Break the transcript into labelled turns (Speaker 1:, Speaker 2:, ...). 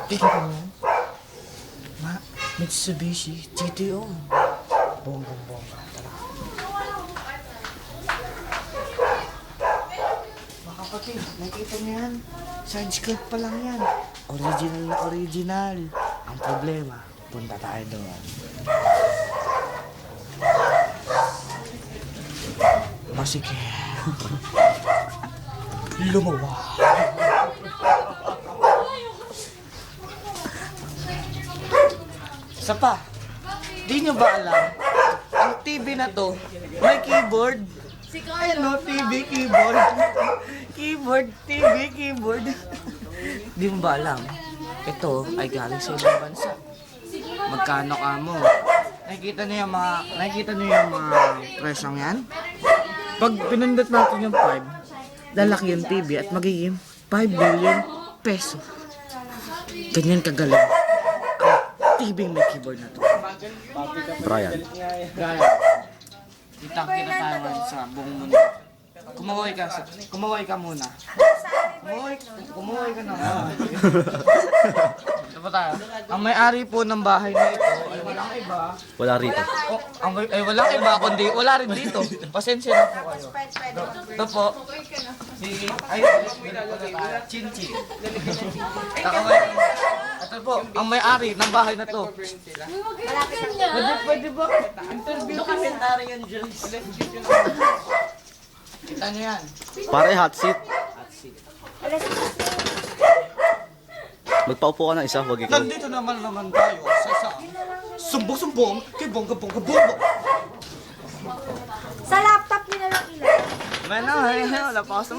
Speaker 1: Kita mo yan? Mitsubishi GTO. Bonggang-bongga talaga. Mga kapatid, nakita niyo yan? Side skirt pa lang yan. Original na original. Ang problema, punta tayo doon. Masikip. Lumawa. Isa pa, di nyo ba alam, ang TV na to, may keyboard. Ano, TV, keyboard. Keyboard, TV, keyboard. Di mo ba alam, ito ay galing sa ibang bansa. Magkano ka mo? Nakikita niyo yung mga presyong yan? Pag pinindot natin yung 5, lalaki yung TV at magiging 5 billion peso. Ganyan kagaling. TV may keyboard na to.
Speaker 2: Brian.
Speaker 1: Kita tayo ngayon sa buong mundo. Kumuhay ka muna. Kumuhay ka na. Ito po tayo. Ang may-ari po ng bahay na ito ay walang iba.
Speaker 2: Wala rito.
Speaker 1: Walang iba kundi wala rin dito. Pasensya na po kayo. Ito po. Chin-chin. Ito po, ang may-ari ng bahay na to. Pwede ba? Interview commentary yan dyan. Kita nyo yan.
Speaker 2: Pare, hot seat. Magpaupo ka ng isa, wag ikaw.
Speaker 1: Nandito naman tayo sa sumbong-sumbong kay bongga-bongga-bongga.
Speaker 3: Sa laptop nila lang ilan.
Speaker 1: Wala pa ako sa